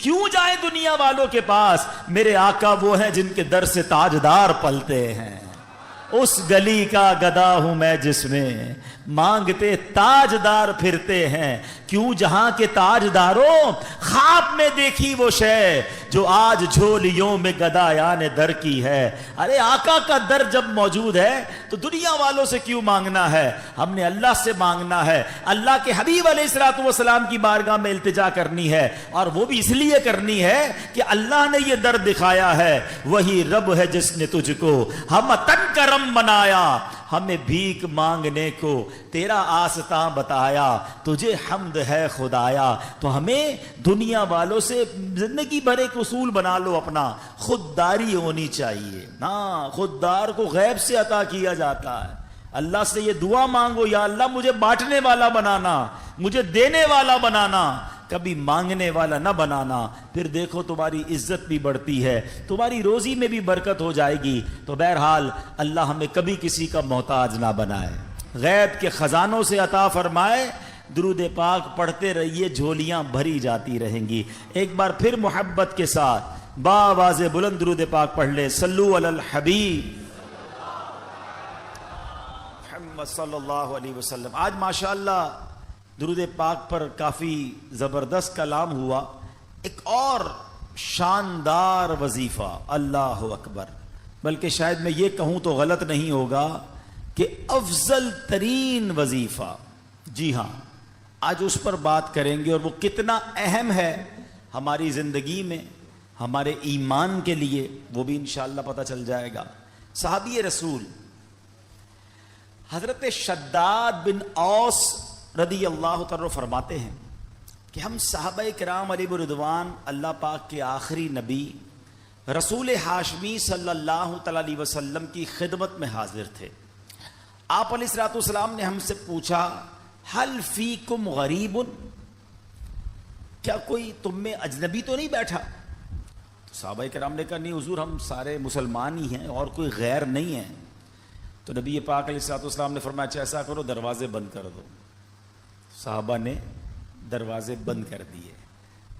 کیوں جائیں دنیا والوں کے پاس؟ میرے آقا وہ ہیں جن کے در سے تاجدار پلتے ہیں. اس گلی کا گدا ہوں میں جس میں مانگتے تاجدار پھرتے ہیں. کیوں جہاں کے تاجداروں خواب میں دیکھی وہ شے جو آج جھولیوں میں گدایان در کی ہے. ارے آقا کا در جب موجود ہے تو دنیا والوں سے کیوں مانگنا ہے؟ ہم نے اللہ سے مانگنا ہے. اللہ کے حبیب علیہ الصلوۃ والسلام کی بارگاہ میں التجا کرنی ہے, اور وہ بھی اس لیے کرنی ہے کہ اللہ نے یہ در دکھایا ہے. وہی رب ہے جس نے تجھ کو ہم تن کرم بنایا, ہمیں بھیک مانگنے کو تیرا آستاں بتایا. تجھے حمد ہے خدایا. تو ہمیں دنیا والوں سے زندگی بھر ایک اصول بنا لو اپنا, خودداری ہونی چاہیے. ہاں, خوددار کو غیب سے عطا کیا جاتا ہے. اللہ سے یہ دعا مانگو, یا اللہ مجھے بانٹنے والا بنانا, مجھے دینے والا بنانا, کبھی مانگنے والا نہ بنانا. پھر دیکھو تمہاری عزت بھی بڑھتی ہے, تمہاری روزی میں بھی برکت ہو جائے گی. تو بہرحال اللہ ہمیں کبھی کسی کا محتاج نہ بنائے, غیب کے خزانوں سے عطا فرمائے. درود پاک پڑھتے رہیے, جھولیاں بھری جاتی رہیں گی. ایک بار پھر محبت کے ساتھ باواز بلند درود پاک پڑھ لے. صلو علی الحبیب محمد صلی اللہ علیہ وسلم. آج ماشاءاللہ درود پاک پر کافی زبردست کلام ہوا. ایک اور شاندار وظیفہ, اللہ اکبر, بلکہ شاید میں یہ کہوں تو غلط نہیں ہوگا کہ افضل ترین وظیفہ. جی ہاں, آج اس پر بات کریں گے, اور وہ کتنا اہم ہے ہماری زندگی میں, ہمارے ایمان کے لیے, وہ بھی انشاءاللہ پتہ چل جائے گا. صحابی رسول حضرت شداد بن اوس رضی اللہ تعالیٰ فرماتے ہیں کہ ہم صحابہ کرام علیہ رضوان اللہ پاک کے آخری نبی رسول ہاشمی صلی اللہ تعالیٰ علیہ وسلم کی خدمت میں حاضر تھے. آپ علیہ الصلوۃ والسلام نے ہم سے پوچھا, حل فیکم غریب, کیا کوئی تم میں اجنبی تو نہیں بیٹھا؟ تو صحابہ کرام نے کہا نہیں حضور, ہم سارے مسلمان ہی ہیں اور کوئی غیر نہیں ہے. تو نبی پاک علیہ الصلوۃ والسلام نے فرمایا اچھا ایسا کرو, دروازے بند کر دو. صحابہ نے دروازے بند کر دیے.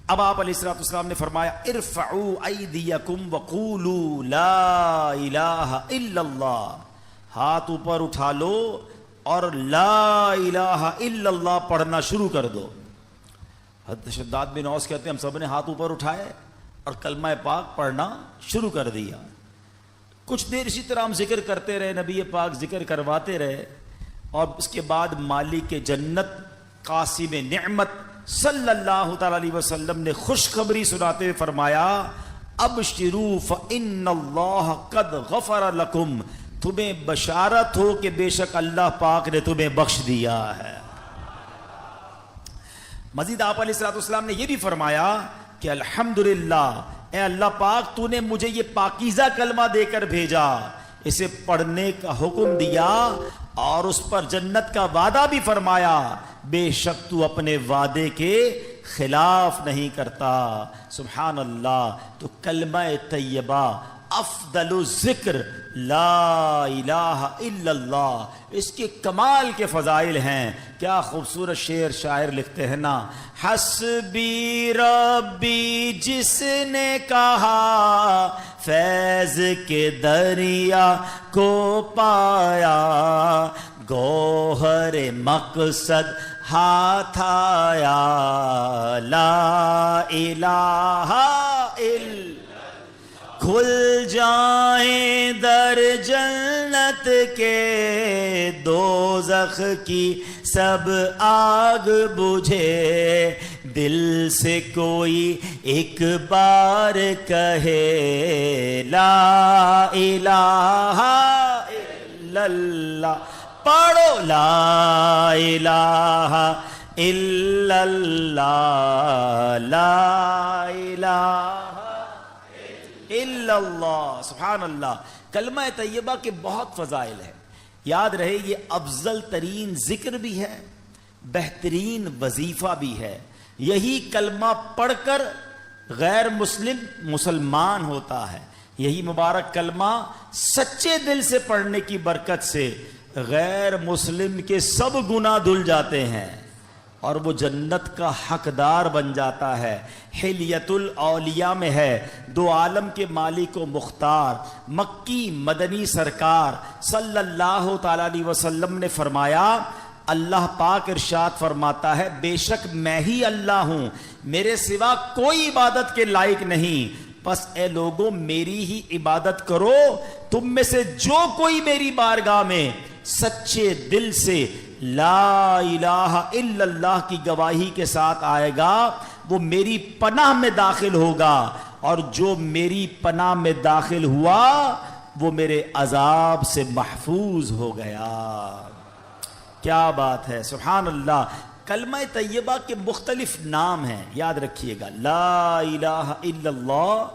اب آپ علیہ الصلوۃ والسلام نے فرمایا ارفعوا ایدیکم وقولوا لا الہ الا اللہ, ہاتھ اوپر اٹھا لو اور لا الہ الا اللہ پڑھنا شروع کر دو. حضرت شداد بن اوس کہتے ہیں ہم سب نے ہاتھ اوپر اٹھائے اور کلمہ پاک پڑھنا شروع کر دیا. کچھ دیر اسی طرح ہم ذکر کرتے رہے, نبی پاک ذکر کرواتے رہے, اور اس کے بعد مالک جنت قاسم نعمت صلی اللہ تعالی علیہ وسلم نے خوشخبری سناتے ہوئے فرمایا ابشروا فإن اللہ قد غفر لکم, تمہیں بشارت ہو کہ بے شک اللہ پاک نے تمہیں بخش دیا ہے. مزید آپ علیہ الصلوۃ والسلام نے یہ بھی فرمایا کہ الحمدللہ, اے اللہ پاک تو نے مجھے یہ پاکیزہ کلمہ دے کر بھیجا, اسے پڑھنے کا حکم دیا اور اس پر جنت کا وعدہ بھی فرمایا, بے شک تو اپنے وعدے کے خلاف نہیں کرتا. سبحان اللہ. تو کلمہ طیبہ افضل الذکر لا الہ الا اللہ, اس کے کمال کے فضائل ہیں. کیا خوبصورت شعر شاعر لکھتے ہیں نا, حسبی ربی جس نے کہا فیض کے دریا کو پایا, گوہر مقصد ہاتھ آیا, لا الہ الا, کھل جائیں در جنت کے, دوزخ کی سب آگ بجھے, دل سے کوئی ایک بار کہے لا الہ الا اللہ, پڑھو لا الہ الا اللہ, لا الہ الا اللہ. سبحان اللہ. کلمہ طیبہ کے بہت فضائل ہیں. یاد رہے یہ افضل ترین ذکر بھی ہے, بہترین وظیفہ بھی ہے. یہی کلمہ پڑھ کر غیر مسلم مسلمان ہوتا ہے. یہی مبارک کلمہ سچے دل سے پڑھنے کی برکت سے غیر مسلم کے سب گناہ دھل جاتے ہیں. اور وہ جنت کا حقدار بن جاتا ہے۔ حلیت الاولیاء میں ہے، دو عالم کے مالک و مختار مکی مدنی سرکار صلی اللہ تعالی علیہ وسلم نے فرمایا، اللہ پاک ارشاد فرماتا ہے، بے شک میں ہی اللہ ہوں، میرے سوا کوئی عبادت کے لائق نہیں، بس اے لوگوں میری ہی عبادت کرو۔ تم میں سے جو کوئی میری بارگاہ میں سچے دل سے لا الہ الا اللہ کی گواہی کے ساتھ آئے گا وہ میری پناہ میں داخل ہوگا، اور جو میری پناہ میں داخل ہوا وہ میرے عذاب سے محفوظ ہو گیا۔ کیا بات ہے، سبحان اللہ۔ کلمہ طیبہ کے مختلف نام ہیں، یاد رکھیے گا، لا الہ الا اللہ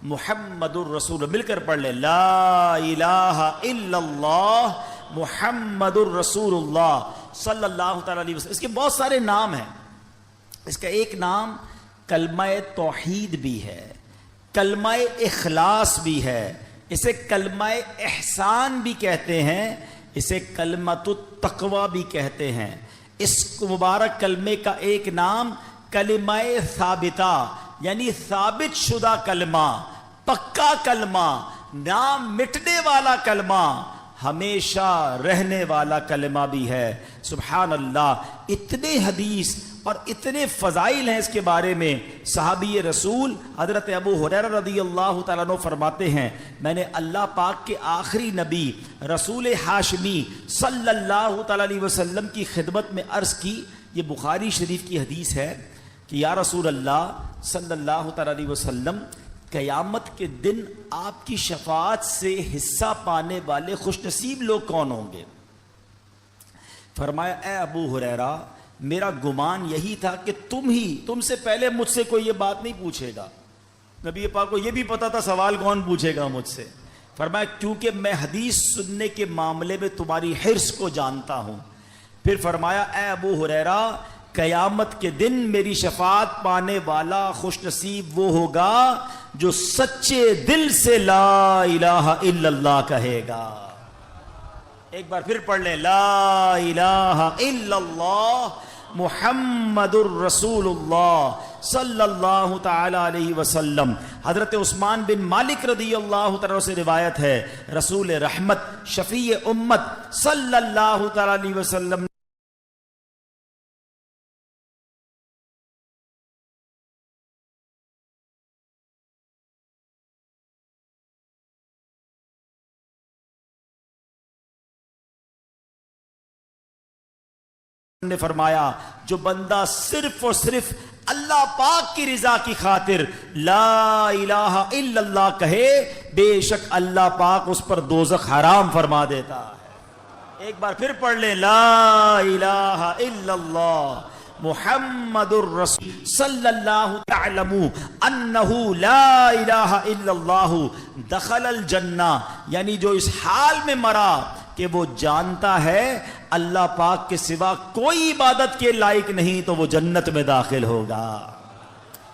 محمد الرسول، مل کر پڑھ لیں، لا الہ الا اللہ محمد الرسول اللہ صلی اللہ تعالی علیہ وسلم۔ اس کے بہت سارے نام ہیں، اس کا ایک نام کلمہ توحید بھی ہے، کلمہ اخلاص بھی ہے، اسے کلمہ احسان بھی کہتے ہیں، اسے کلمۃ التقوی بھی کہتے ہیں۔ اس مبارک کلمے کا ایک نام کلمہ ثابتہ، یعنی ثابت شدہ کلمہ، پکا کلمہ، نام مٹنے والا کلمہ، ہمیشہ رہنے والا کلمہ بھی ہے۔ سبحان اللہ، اتنے حدیث اور اتنے فضائل ہیں اس کے بارے میں۔ صحابی رسول حضرت ابو ہریرہ رضی اللہ تعالیٰ عنہ فرماتے ہیں، میں نے اللہ پاک کے آخری نبی رسول ہاشمی صلی اللہ تعالیٰ علیہ وسلم کی خدمت میں عرض کی، یہ بخاری شریف کی حدیث ہے کہ یا رسول اللہ صلی اللہ تعالیٰ علیہ وسلم، قیامت کے دن آپ کی شفاعت سے حصہ پانے والے خوش نصیب لوگ کون ہوں گے؟ فرمایا، اے ابو ہریرہ، میرا گمان یہی تھا کہ تم سے پہلے مجھ سے کوئی یہ بات نہیں پوچھے گا۔ نبی پاک کو یہ بھی پتا تھا سوال کون پوچھے گا مجھ سے۔ فرمایا، کیونکہ میں حدیث سننے کے معاملے میں تمہاری حرص کو جانتا ہوں۔ پھر فرمایا، اے ابو ہریرہ، قیامت کے دن میری شفاعت پانے والا خوش نصیب وہ ہوگا جو سچے دل سے لا الہ الا اللہ کہے گا۔ ایک بار پھر پڑھ لیں، لا الہ الا اللہ محمد الرسول اللہ صلی اللہ تعالی علیہ وسلم۔ حضرت عثمان بن مالک رضی اللہ تعالیٰ سے روایت ہے، رسول رحمت شفیع امت صلی اللہ تعالی علیہ وسلم نے فرمایا، جو بندہ صرف اور صرف اللہ پاک کی رضا کی خاطر لا الہ الا اللہ کہے، بے شک اللہ پاک اس پر دوزخ حرام فرما دیتا ہے۔ ایک بار پھر پڑھ لیں، لا الہ الا اللہ محمد الرسول صلی اللہ تعلموا انہ لا الہ الا اللہ دخل الجنہ، یعنی جو اس حال میں مرا کہ وہ جانتا ہے اللہ پاک کے سوا کوئی عبادت کے لائق نہیں، تو وہ جنت میں داخل ہوگا۔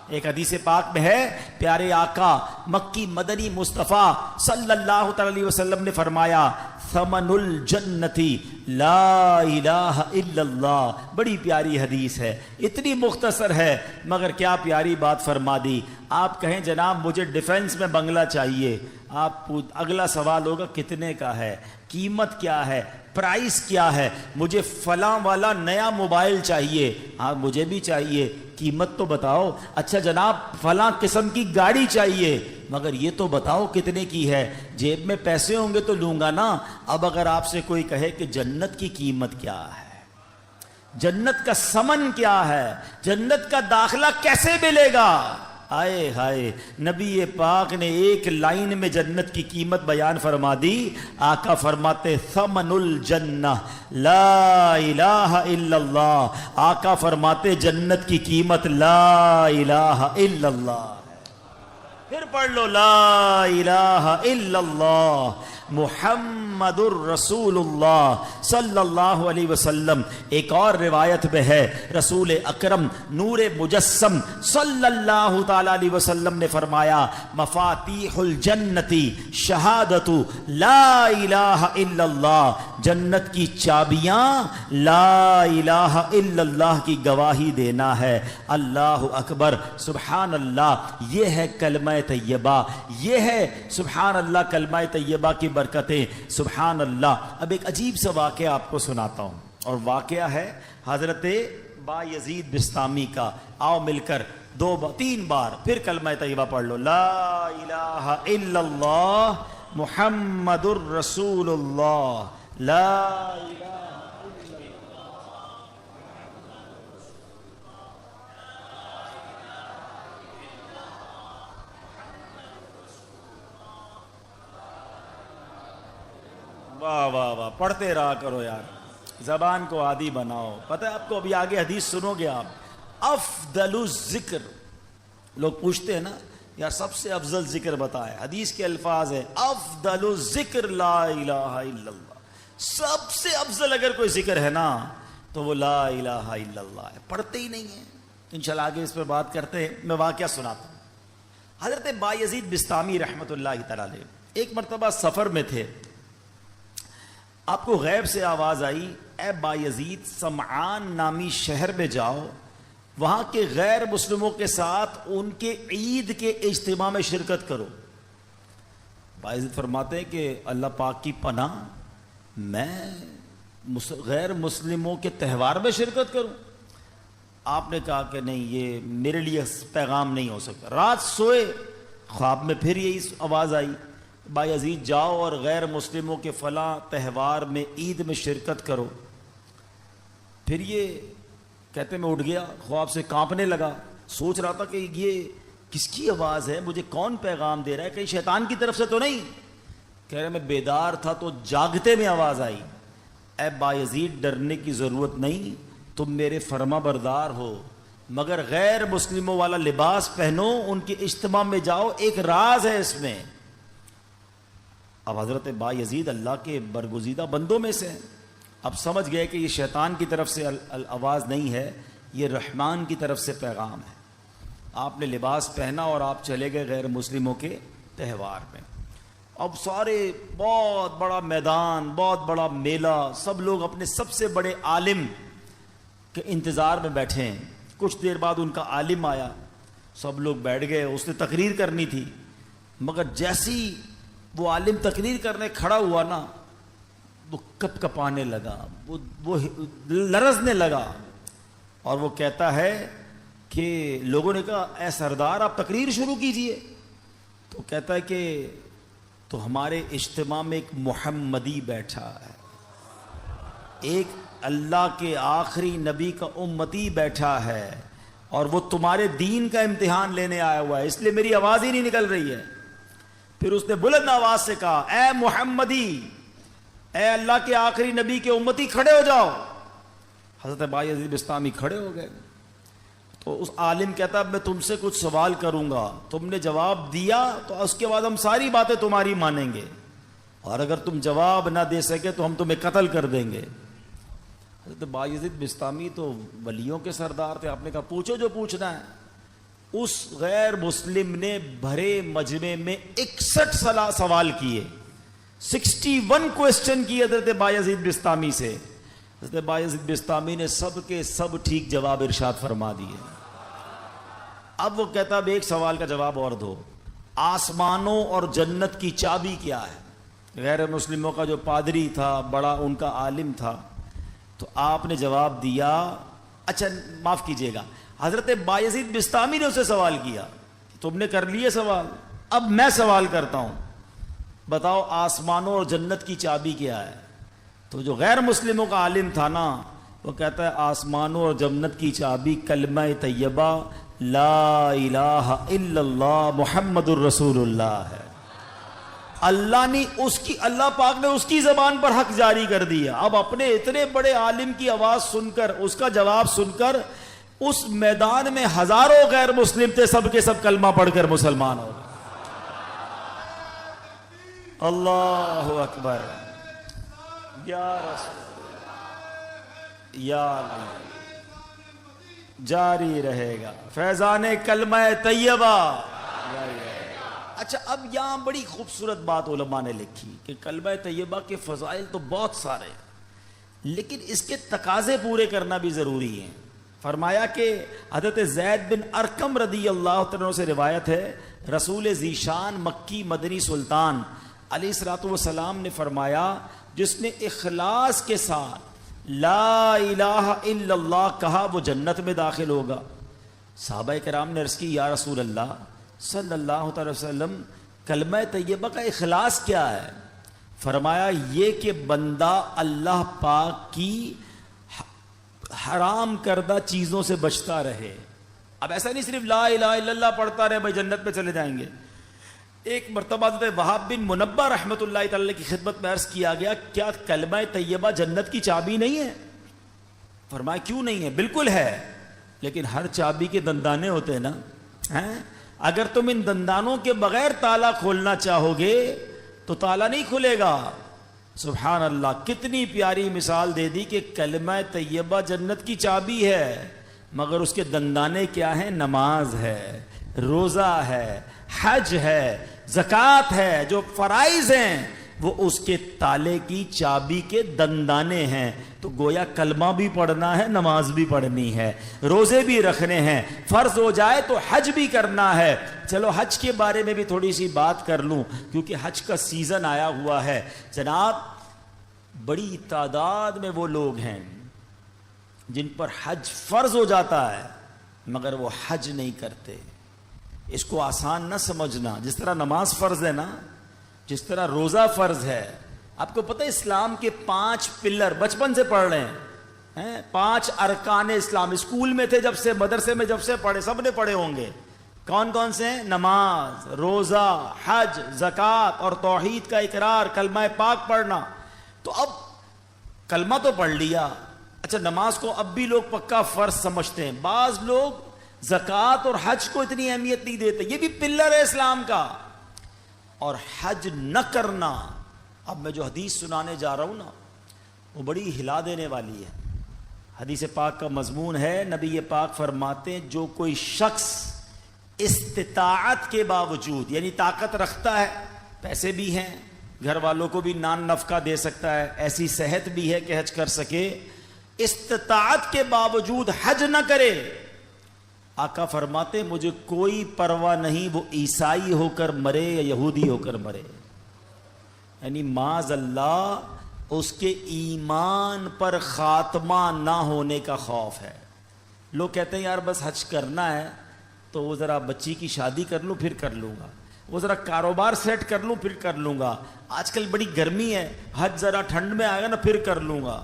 ایک حدیث پاک میں ہے، پیارے آقا مکی مدنی مصطفیٰ صلی اللہ تعالی علیہ وسلم نے فرمایا، ثمن الجنتی لا الہ الا اللہ۔ بڑی پیاری حدیث ہے، اتنی مختصر ہے مگر کیا پیاری بات فرما دی۔ آپ کہیں جناب مجھے ڈیفنس میں بنگلہ چاہیے، آپ اگلا سوال ہوگا کتنے کا ہے، قیمت کیا ہے، پرائس کیا ہے، مجھے فلاں والا نیا موبائل چاہیے، ہاں مجھے بھی چاہیے، قیمت تو بتاؤ۔ اچھا جناب فلاں قسم کی گاڑی چاہیے، مگر یہ تو بتاؤ کتنے کی ہے، جیب میں پیسے ہوں گے تو لوں گا نا۔ اب اگر آپ سے کوئی کہے کہ جنت کی قیمت کیا ہے، جنت کا ثمن کیا ہے، جنت کا داخلہ کیسے ملے گا، آئے ہائے، نبی پاک نے ایک لائن میں جنت کی قیمت بیان فرما دی۔ آقا فرماتے ثمن الجنہ لا الہ الا اللہ، آقا فرماتے جنت کی قیمت لا الہ الا اللہ۔ پھر پڑھ لو، لا الہ الا اللہ محمد الرسول اللہ صلی اللہ علیہ وسلم. ایک اور روایت میں ہے رسول اکرم نور مجسم صلی اللہ تعالی علیہ وسلم نے فرمایا مفاتیح الجنتی شہادت لا الہ الا اللہ. جنت کی چابیاں لا الہ الا اللہ کی گواہی دینا ہے. اللہ اکبر سبحان اللہ. یہ ہے کلمہ طیبہ, یہ ہے سبحان اللہ کلمہ طیبہ کی برکتیں. سبحان اللہ. اب ایک عجیب سا واقعہ آپ کو سناتا ہوں, اور واقعہ ہے حضرت بایزید بسطامی کا. آؤ مل کر 2-3 بار پھر کلمہ طیبہ پڑھ لو, لا الہ الا اللہ محمد الرسول اللہ, لا الہ. واہ واہ واہ, پڑھتے رہا کرو یار, زبان کو عادی بناؤ. پتہ ہے آپ کو, ابھی آگے حدیث سنو گے آپ. افضل الذکر, لوگ پوچھتے ہیں نا یار سب سے افضل ذکر بتائے. حدیث کے الفاظ ہے افضل الذکر لا الہ الا اللہ. سب سے افضل اگر کوئی ذکر ہے نا تو وہ لا الہ الا اللہ ہے. پڑھتے ہی نہیں ہیں. انشاءاللہ آگے اس پر بات کرتے ہیں. میں واقعہ سناتا ہوں. حضرت بایزید بسطامی رحمۃ اللہ تعالی علیہ ایک مرتبہ سفر میں تھے. آپ کو غیب سے آواز آئی, اے بایزید سمعان نامی شہر میں جاؤ, وہاں کے غیر مسلموں کے ساتھ ان کے عید کے اجتماع میں شرکت کرو. بایزید فرماتے ہیں کہ اللہ پاک کی پناہ, میں غیر مسلموں کے تہوار میں شرکت کروں؟ آپ نے کہا کہ نہیں, یہ میرے لیے پیغام نہیں ہو سکتا. رات سوئے, خواب میں پھر یہی آواز آئی, بایزید جاؤ اور غیر مسلموں کے فلاں تہوار میں عید میں شرکت کرو. پھر یہ کہتے میں اٹھ گیا, خواب سے کانپنے لگا, سوچ رہا تھا کہ یہ کس کی آواز ہے, مجھے کون پیغام دے رہا ہے, کہیں شیطان کی طرف سے تو نہیں. کہہ رہے میں بیدار تھا تو جاگتے میں آواز آئی, اے بایزید ڈرنے کی ضرورت نہیں, تم میرے فرما بردار ہو, مگر غیر مسلموں والا لباس پہنو, ان کے اجتماع میں جاؤ, ایک راز ہے اس میں. اب حضرت بایزید اللہ کے برگزیدہ بندوں میں سے ہیں. اب سمجھ گئے کہ یہ شیطان کی طرف سے آواز نہیں ہے, یہ رحمان کی طرف سے پیغام ہے. آپ نے لباس پہنا اور آپ چلے گئے غیر مسلموں کے تہوار میں. اب سارے بہت بڑا میدان, بہت بڑا میلہ, سب لوگ اپنے سب سے بڑے عالم کے انتظار میں بیٹھے ہیں. کچھ دیر بعد ان کا عالم آیا, سب لوگ بیٹھ گئے. اس نے تقریر کرنی تھی, مگر جیسی وہ عالم تقریر کرنے کھڑا ہوا نا, وہ کپ کپانے لگا, وہ لرزنے لگا, اور وہ کہتا ہے کہ لوگوں نے کہا اے سردار آپ تقریر شروع کیجئے. تو کہتا ہے کہ تو ہمارے اجتماع میں ایک محمدی بیٹھا ہے, ایک اللہ کے آخری نبی کا امتی بیٹھا ہے, اور وہ تمہارے دین کا امتحان لینے آیا ہوا ہے, اس لیے میری آواز ہی نہیں نکل رہی ہے. پھر اس نے بلند آواز سے کہا اے محمدی, اے اللہ کے آخری نبی کے امتی کھڑے ہو جاؤ. حضرت بایزید بسطامی کھڑے ہو گئے. تو اس عالم کہتا میں تم سے کچھ سوال کروں گا, تم نے جواب دیا تو اس کے بعد ہم ساری باتیں تمہاری مانیں گے, اور اگر تم جواب نہ دے سکے تو ہم تمہیں قتل کر دیں گے. حضرت بایزید بسطامی تو ولیوں کے سردار تھے. آپ نے کہا پوچھو جو پوچھنا ہے. اس غیر مسلم نے بھرے مجمع میں 61 سوال کیے, 61 کوسچن کیے حضرت بایزید بسطامی سے. حضرت بایزید بسطامی نے سب کے سب ٹھیک جواب ارشاد فرما دیے. اب وہ کہتا اب ایک سوال کا جواب اور دو, آسمانوں اور جنت کی چابی کیا ہے؟ غیر مسلموں کا جو پادری تھا, بڑا ان کا عالم تھا, تو آپ نے جواب دیا. اچھا معاف کیجئے گا, حضرت بایزید بسطامی نے اسے سوال کیا, تم نے کر لیے سوال, اب میں سوال کرتا ہوں, بتاؤ آسمانوں اور جنت کی چابی کیا ہے؟ تو جو غیر مسلموں کا عالم تھا نا, وہ کہتا ہے آسمانوں اور جنت کی چابی کلمہ طیبہ لا الہ الا اللہ محمد الرسول اللہ ہے. اللہ نے اللہ پاک نے اس کی زبان پر حق جاری کر دیا. اب اپنے اتنے بڑے عالم کی آواز سن کر, اس کا جواب سن کر, اس میدان میں ہزاروں غیر مسلم تھے, سب کے سب کلمہ پڑھ کر مسلمان ہو گئے. اللہ اکبر یا رسول یا اللہ، جاری رہے گا فیضان کلمہ طیبہ جاری رہے گا۔ اچھا، اب یہاں بڑی خوبصورت بات علماء نے لکھی کہ کلمہ طیبہ کے فضائل تو بہت سارے ہیں، لیکن اس کے تقاضے پورے کرنا بھی ضروری ہیں۔ فرمایا کہ حضرت زید بن ارقم رضی اللہ عنہ سے روایت ہے، رسول ذیشان مکی مدنی سلطان علیہ الصلوۃ والسلام نے فرمایا، جس نے اخلاص کے ساتھ لا الہ الا اللہ کہا وہ جنت میں داخل ہوگا۔ صحابہ کرام نے عرض کی یا رسول اللہ صلی اللہ تعالی وسلم، کلمہ طیبہ کا اخلاص کیا ہے؟ فرمایا یہ کہ بندہ اللہ پاک کی حرام کردہ چیزوں سے بچتا رہے۔ اب ایسا نہیں صرف لا الہ الا اللہ پڑھتا رہے بھائی جنت میں چلے جائیں گے۔ ایک مرتبہ حضرت وہاب بن منبہ رحمۃ اللہ تعالی کی خدمت میں عرض کیا گیا، کیا کلمہ طیبہ جنت کی چابی نہیں ہے؟ فرمایا کیوں نہیں ہے؟ بالکل ہے، لیکن ہر چابی کے دندانے ہوتے ہیں نا، اگر تم ان دندانوں کے بغیر تالا کھولنا چاہو گے تو تالا نہیں کھلے گا۔ سبحان اللہ، کتنی پیاری مثال دے دی کہ کلمہ طیبہ جنت کی چابی ہے، مگر اس کے دندانے کیا ہیں؟ نماز ہے، روزہ ہے، حج ہے، زکوٰۃ ہے، جو فرائض ہیں وہ اس کے تالے کی چابی کے دندانے ہیں۔ تو گویا کلمہ بھی پڑھنا ہے، نماز بھی پڑھنی ہے، روزے بھی رکھنے ہیں، فرض ہو جائے تو حج بھی کرنا ہے۔ چلو حج کے بارے میں بھی تھوڑی سی بات کر لوں، کیونکہ حج کا سیزن آیا ہوا ہے۔ جناب، بڑی تعداد میں وہ لوگ ہیں جن پر حج فرض ہو جاتا ہے مگر وہ حج نہیں کرتے۔ اس کو آسان نہ سمجھنا، جس طرح نماز فرض ہے نا، جس طرح روزہ فرض ہے۔ آپ کو پتہ ہے اسلام کے 5 پلر بچپن سے پڑھ رہے ہیں، 5 ارکان اسلام، اسکول میں تھے جب سے، مدرسے میں جب سے پڑھے، سب نے پڑھے ہوں گے۔ کون کون سے ہیں؟ نماز، روزہ، حج، زکوٰۃ اور توحید کا اقرار، کلمہ پاک پڑھنا۔ تو اب کلمہ تو پڑھ لیا، اچھا نماز کو اب بھی لوگ پکا فرض سمجھتے ہیں، بعض لوگ زکوٰۃ اور حج کو اتنی اہمیت نہیں دیتے، یہ بھی پلر ہے اسلام کا۔ اور حج نہ کرنا، اب میں جو حدیث سنانے جا رہا ہوں نا وہ بڑی ہلا دینے والی ہے۔ حدیث پاک کا مضمون ہے، نبی پاک فرماتے ہیں جو کوئی شخص استطاعت کے باوجود، یعنی طاقت رکھتا ہے، پیسے بھی ہیں، گھر والوں کو بھی نان نفقہ دے سکتا ہے، ایسی صحت بھی ہے کہ حج کر سکے، استطاعت کے باوجود حج نہ کرے، آقا فرماتے مجھے کوئی پرواہ نہیں وہ عیسائی ہو کر مرے یا یہودی ہو کر مرے۔ یعنی معاذ اللہ اس کے ایمان پر خاتمہ نہ ہونے کا خوف ہے۔ لوگ کہتے ہیں یار بس حج کرنا ہے تو وہ ذرا بچی کی شادی کر لوں پھر کر لوں گا، وہ ذرا کاروبار سیٹ کر لوں پھر کر لوں گا، آج کل بڑی گرمی ہے، حج ذرا ٹھنڈ میں آئے گا نا پھر کر لوں گا۔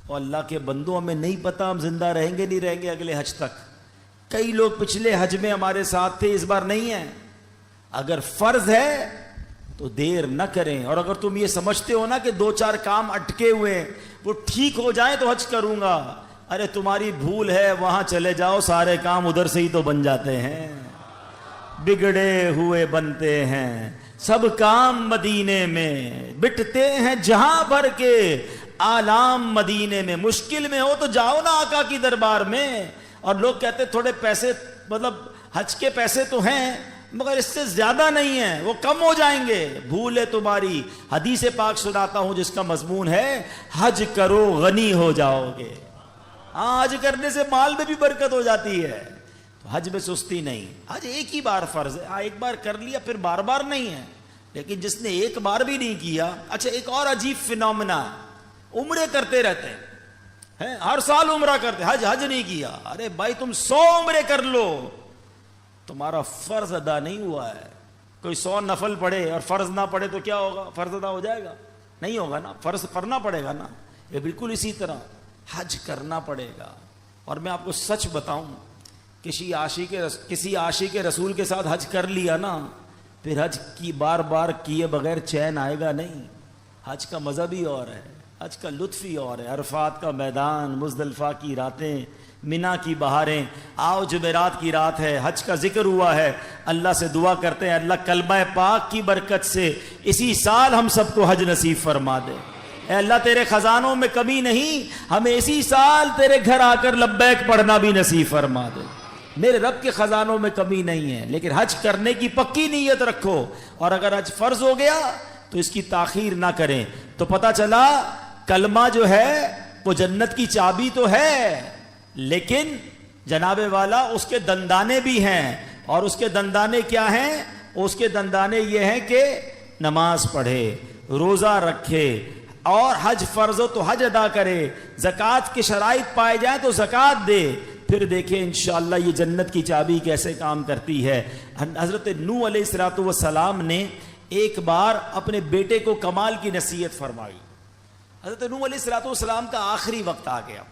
اور اللہ کے بندوں، ہمیں نہیں پتا ہم زندہ رہیں گے نہیں رہیں گے اگلے حج تک۔ کئی لوگ پچھلے حج میں ہمارے ساتھ تھے، اس بار نہیں ہیں۔ اگر فرض ہے تو دیر نہ کریں، اور اگر تم یہ سمجھتے ہو نا کہ 2-4 کام اٹکے ہوئے ہیں وہ ٹھیک ہو جائیں تو حج کروں گا، ارے تمہاری بھول ہے، وہاں چلے جاؤ، سارے کام ادھر سے ہی تو بن جاتے ہیں، بگڑے ہوئے بنتے ہیں سب کام مدینے میں، بٹتے ہیں جہاں بھر کے آلام مدینے میں۔ مشکل میں ہو تو جاؤ نا آقا کی دربار میں۔ اور لوگ کہتے تھوڑے پیسے، مطلب حج کے پیسے تو ہیں مگر اس سے زیادہ نہیں ہیں، وہ کم ہو جائیں گے، بھول ہے تمہاری۔ حدیث پاک سناتا ہوں جس کا مضمون ہے حج کرو غنی ہو جاؤ گے۔ ہاں، حج کرنے سے مال میں بھی برکت ہو جاتی ہے، تو حج میں سستی نہیں۔ حج ایک ہی بار فرض ہے، ایک بار کر لیا پھر بار بار نہیں ہے، لیکن جس نے ایک بار بھی نہیں کیا۔ اچھا، ایک اور عجیب فینومینا، عمرے کرتے رہتے ہیں، ہر سال عمرہ کرتے، حج نہیں کیا۔ ارے بھائی تم 100 عمرے کر لو، تمہارا فرض ادا نہیں ہوا ہے۔ کوئی 100 نفل پڑھے اور فرض نہ پڑھے تو کیا ہوگا؟ فرض ادا ہو جائے گا؟ نہیں ہوگا نا، فرض کرنا پڑے گا نا۔ یہ بالکل اسی طرح حج کرنا پڑے گا۔ اور میں آپ کو سچ بتاؤں، کسی عاشق رسول کے ساتھ حج کر لیا نا، پھر حج کی بار بار کیے بغیر چین آئے گا نہیں۔ حج کا مزہ بھی اور ہے، حج کا لطف ہی اور ہے، عرفات کا میدان، مزدلفہ کی راتیں، مینا کی بہاریں، آؤ جمعرات کی رات ہے، حج کا ذکر ہوا ہے، اللہ سے دعا کرتے ہیں اللہ کلمہ پاک کی برکت سے اسی سال ہم سب کو حج نصیب فرما دے۔ اے اللہ تیرے خزانوں میں کمی نہیں، ہمیں اسی سال تیرے گھر آ کر لبیک پڑھنا بھی نصیب فرما دے۔ میرے رب کے خزانوں میں کمی نہیں ہے، لیکن حج کرنے کی پکی نیت رکھو، اور اگر حج فرض ہو گیا تو اس کی تاخیر نہ کریں۔ تو پتہ چلا کلمہ جو ہے وہ جنت کی چابی تو ہے، لیکن جناب والا اس کے دندانے بھی ہیں، اور اس کے دندانے کیا ہیں؟ اس کے دندانے یہ ہیں کہ نماز پڑھے، روزہ رکھے، اور حج فرض ہو تو حج ادا کرے، زکوٰۃ کے شرائط پائے جائیں تو زکوٰۃ دے، پھر دیکھیں انشاءاللہ یہ جنت کی چابی کیسے کام کرتی ہے۔ حضرت نوح علیہ السلام نے ایک بار اپنے بیٹے کو کمال کی نصیحت فرمائی۔ حضرت نوح علیہ السلام کا آخری وقت آ گیا،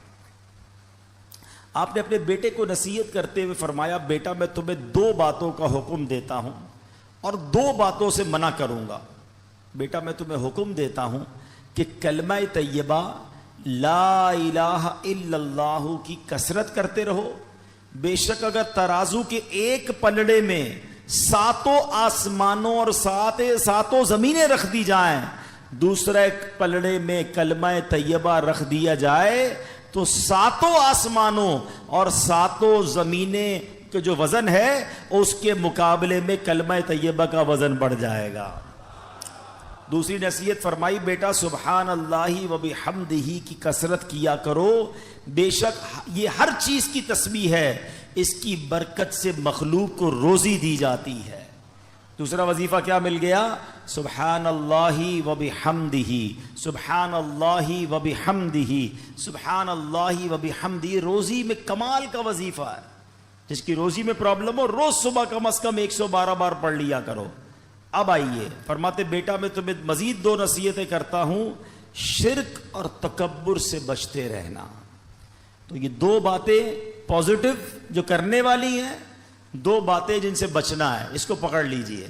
آپ نے اپنے بیٹے کو نصیحت کرتے ہوئے فرمایا بیٹا میں تمہیں 2 باتوں کا حکم دیتا ہوں اور 2 باتوں سے منع کروں گا۔ بیٹا میں تمہیں حکم دیتا ہوں کہ کلمہ طیبہ لا الہ الا اللہ کی کثرت کرتے رہو، بے شک اگر ترازو کے ایک پلڑے میں 7 آسمانوں اور 7 زمینیں رکھ دی جائیں، دوسرے پلڑے میں کلمہ طیبہ رکھ دیا جائے تو 7 آسمانوں اور 7 زمینیں کا جو وزن ہے اس کے مقابلے میں کلمہ طیبہ کا وزن بڑھ جائے گا۔ دوسری نصیحت فرمائی بیٹا سبحان اللہ و بحمدہ کی کثرت کیا کرو، بے شک یہ ہر چیز کی تسبیح ہے، اس کی برکت سے مخلوق کو روزی دی جاتی ہے۔ دوسرا وظیفہ کیا مل گیا؟ سبحان اللہ و بحمدہ، سبحان اللہ و بحمدہ، سبحان اللہ و بحمدہ۔ روزی میں کمال کا وظیفہ ہے، جس کی روزی میں پرابلم ہو روز صبح کم از کم 112 بار پڑھ لیا کرو۔ اب آئیے فرماتے بیٹا میں تمہیں مزید 2 نصیحتیں کرتا ہوں، شرک اور تکبر سے بچتے رہنا۔ تو یہ 2 باتیں پازیٹو جو کرنے والی ہیں، 2 باتیں جن سے بچنا ہے، اس کو پکڑ لیجئے،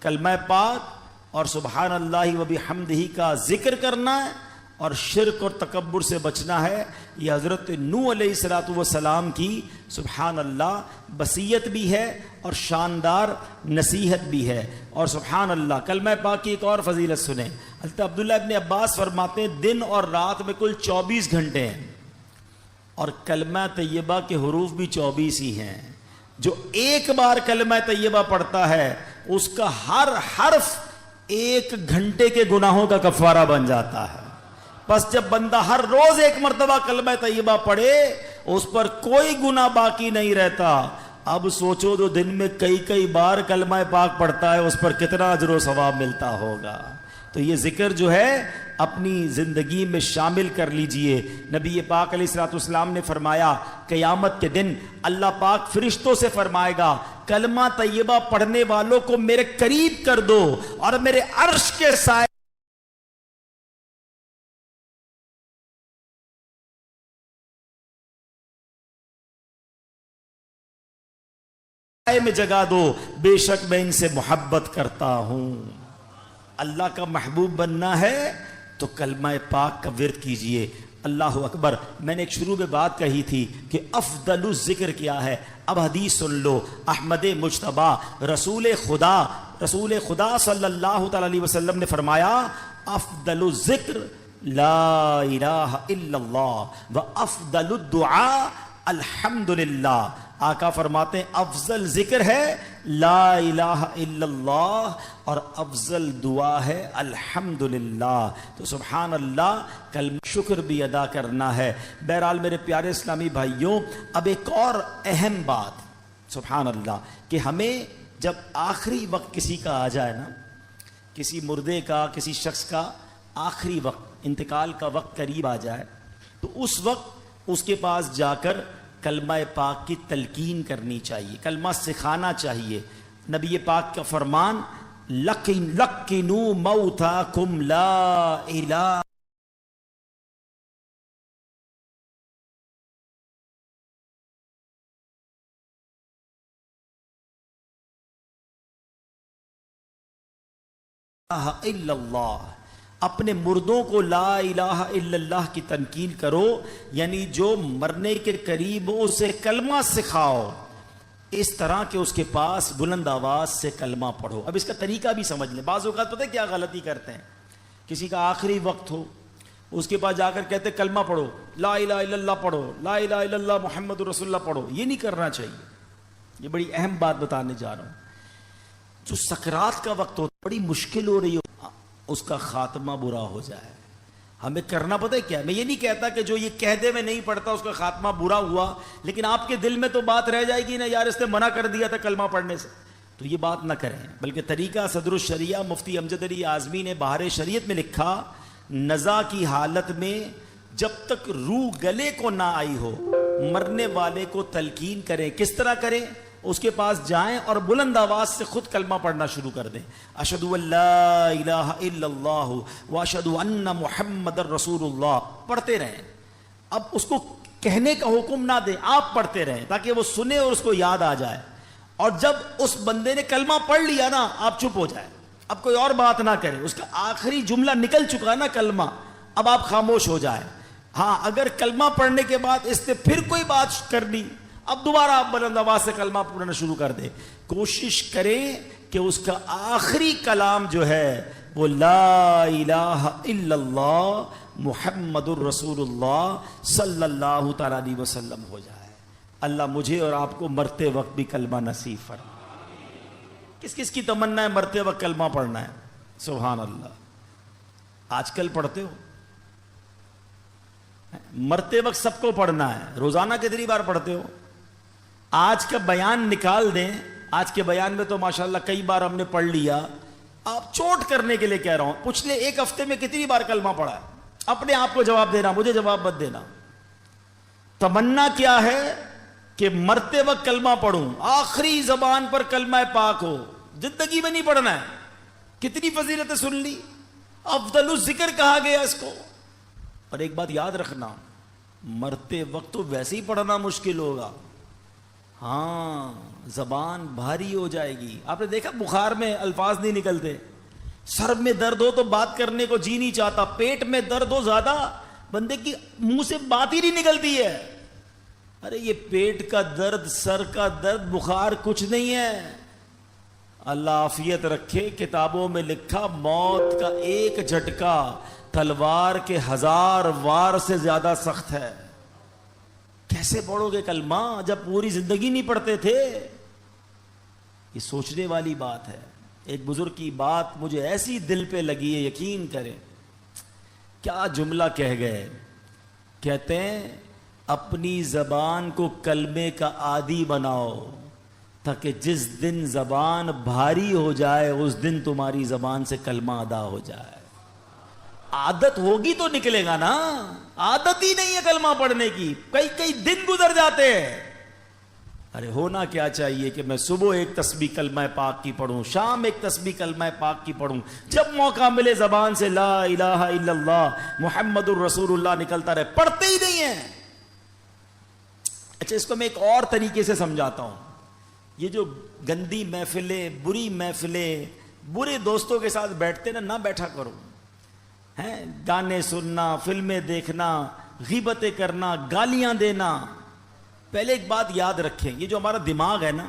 کلمہ پاک اور سبحان اللہ و بحمدہ کا ذکر کرنا ہے، اور شرک اور تکبر سے بچنا ہے۔ یہ حضرت نوح علیہ السلام کی سبحان اللہ وصیت بھی ہے اور شاندار نصیحت بھی ہے۔ اور سبحان اللہ کلمہ پاک کی ایک اور فضیلت سنیں، حضرت عبداللہ ابن عباس فرماتے ہیں دن اور رات میں کل 24 گھنٹے ہیں، اور کلمہ طیبہ کے حروف بھی 24 ہی ہیں۔ جو ایک بار کلمہ طیبہ پڑھتا ہے اس کا ہر حرف 1 گھنٹے کے گناہوں کا کفارہ بن جاتا ہے۔ بس جب بندہ ہر روز 1 مرتبہ کلمہ طیبہ پڑھے اس پر کوئی گناہ باقی نہیں رہتا۔ اب سوچو جو دن میں کئی بار کلمہ پاک پڑھتا ہے اس پر کتنا اجر و ثواب ملتا ہوگا۔ تو یہ ذکر جو ہے اپنی زندگی میں شامل کر لیجئے۔ نبی پاک علیہ السلام نے فرمایا قیامت کے دن اللہ پاک فرشتوں سے فرمائے گا کلمہ طیبہ پڑھنے والوں کو میرے قریب کر دو، اور میرے عرش کے سائے میں جگا دو، بے شک میں ان سے محبت کرتا ہوں۔ اللہ کا محبوب بننا ہے تو کلمہ پاک کا ورد کیجئے۔ اللہ اکبر۔ میں نے ایک شروع میں بات کہی تھی کہ افضل الذکر کیا ہے، اب حدیث سن لو۔ احمد مجتبی رسول خدا صلی اللہ تعالی علیہ وسلم نے فرمایا افضل الذکر لا الہ الا اللہ و افضل الدعاء الحمدللہ۔ آقا فرماتے ہیں افضل ذکر ہے لا الہ الا اللہ، اور افضل دعا ہے الحمدللہ۔ تو سبحان اللہ کلمہ شکر بھی ادا کرنا ہے۔ بہرحال میرے پیارے اسلامی بھائیوں، اب ایک اور اہم بات سبحان اللہ کہ ہمیں جب آخری وقت کسی کا آ جائے نا، کسی مردے کا، کسی شخص کا آخری وقت، انتقال کا وقت قریب آ جائے، تو اس وقت اس کے پاس جا کر کلمہ پاک کی تلقین کرنی چاہیے، کلمہ سکھانا چاہیے۔ نبی پاک کا فرمان لقنوا موتاکم لا الہ الا اللہ، اپنے مردوں کو لا الہ الا اللہ کی تنقین کرو، یعنی جو مرنے کے قریب ہو اسے کلمہ سکھاؤ، اس طرح کہ اس کے پاس بلند آواز سے کلمہ پڑھو۔ اب اس کا طریقہ بھی سمجھ لیں۔ بعض اوقات پتہ ہے کیا غلطی کرتے ہیں، کسی کا آخری وقت ہو، اس کے پاس جا کر کہتے کلمہ پڑھو، لا الہ الا اللہ پڑھو، لا الہ الا اللہ محمد رسول اللہ پڑھو۔ یہ نہیں کرنا چاہیے۔ یہ بڑی اہم بات بتانے جا رہا ہوں۔ جو سکرات کا وقت ہوتا ہے، بڑی مشکل ہو رہی ہو، اس کا خاتمہ برا ہو جائے، ہمیں کرنا پتہ ہے کیا ہے؟ میں یہ نہیں کہتا کہ جو یہ کہہ دے میں نہیں پڑھتا اس کا خاتمہ برا ہوا، لیکن آپ کے دل میں تو بات رہ جائے گی نا، یار اس نے منع کر دیا تھا کلمہ پڑھنے سے، تو یہ بات نہ کریں۔ بلکہ طریقہ صدر الشریعہ مفتی امجد علی اعظمی نے بہار شریعت میں لکھا، نزا کی حالت میں جب تک روح گلے کو نہ آئی ہو، مرنے والے کو تلقین کریں۔ کس طرح کریں؟ اس کے پاس جائیں اور بلند آواز سے خود کلمہ پڑھنا شروع کر دیں، اشہد ان لا الہ الا اللہ واشہد ان محمد رسول اللہ، پڑھتے رہیں۔ اب اس کو کہنے کا حکم نہ دیں، آپ پڑھتے رہیں تاکہ وہ سنے اور اس کو یاد آ جائے، اور جب اس بندے نے کلمہ پڑھ لیا نا، آپ چپ ہو جائیں، اب کوئی اور بات نہ کریں، اس کا آخری جملہ نکل چکا نا کلمہ، اب آپ خاموش ہو جائیں۔ ہاں اگر کلمہ پڑھنے کے بعد اس نے پھر کوئی بات کرنی، اب دوبارہ آپ بلند آواز سے کلمہ پڑھنا شروع کر دیں۔ کوشش کریں کہ اس کا آخری کلام جو ہے وہ لا الہ الا اللہ محمد الرسول اللہ صلی اللہ تعالی علیہ وسلم ہو جائے۔ اللہ مجھے اور آپ کو مرتے وقت بھی کلمہ نصیب فرمائے۔ کس کس کی تمنا ہے مرتے وقت کلمہ پڑھنا ہے؟ سبحان اللہ۔ آج کل پڑھتے ہو؟ مرتے وقت سب کو پڑھنا ہے۔ روزانہ کتنی بار پڑھتے ہو؟ آج کا بیان نکال دیں، آج کے بیان میں تو ماشاءاللہ کئی بار ہم نے پڑھ لیا، آپ چوٹ کرنے کے لیے کہہ رہا ہوں، پچھلے ایک ہفتے میں کتنی بار کلمہ پڑھا ہے؟ اپنے آپ کو جواب دینا، مجھے جواب مت دینا۔ تمنا کیا ہے کہ مرتے وقت کلمہ پڑھوں، آخری زبان پر کلمہ پاک ہو، زندگی میں نہیں پڑھنا ہے۔ کتنی فضیلتیں سن لی، افضل الذکر کہا گیا اس کو۔ اور ایک بات یاد رکھنا، مرتے وقت تو ویسے ہی پڑھنا مشکل ہوگا، ہاں زبان بھاری ہو جائے گی۔ آپ نے دیکھا بخار میں الفاظ نہیں نکلتے، سر میں درد ہو تو بات کرنے کو جی نہیں چاہتا، پیٹ میں درد ہو زیادہ بندے کی منہ سے بات ہی نہیں نکلتی ہے۔ ارے یہ پیٹ کا درد، سر کا درد، بخار کچھ نہیں ہے۔ اللہ عافیت رکھے، کتابوں میں لکھا موت کا ایک جھٹکا تلوار کے 1000 وار سے زیادہ سخت ہے۔ کیسے پڑھو گے کلمہ جب پوری زندگی نہیں پڑھتے تھے؟ یہ سوچنے والی بات ہے۔ ایک بزرگ کی بات مجھے ایسی دل پہ لگی ہے، یقین کریں، کیا جملہ کہہ گئے، کہتے ہیں اپنی زبان کو کلمے کا عادی بناؤ تاکہ جس دن زبان بھاری ہو جائے اس دن تمہاری زبان سے کلمہ ادا ہو جائے۔ عادت ہوگی تو نکلے گا نا، عادت ہی نہیں ہے کلمہ پڑھنے کی، کئی دن گزر جاتے ہیں۔ ارے ہونا کیا چاہیے کہ میں صبح ایک تسبیح کلمہ پاک کی پڑھوں، شام ایک تسبیح کلمہ پاک کی پڑھوں، جب موقع ملے زبان سے لا الہ الا اللہ محمد الرسول اللہ نکلتا رہے، پڑھتے ہی نہیں ہیں۔ اچھا اس کو میں ایک اور طریقے سے سمجھاتا ہوں۔ یہ جو گندی محفلیں، بری محفلیں، برے دوستوں کے ساتھ بیٹھتے نہ بیٹھا کرو، ہیں گانے سننا، فلمیں دیکھنا، غیبتیں کرنا، گالیاں دینا۔ پہلے ایک بات یاد رکھیں، یہ جو ہمارا دماغ ہے نا،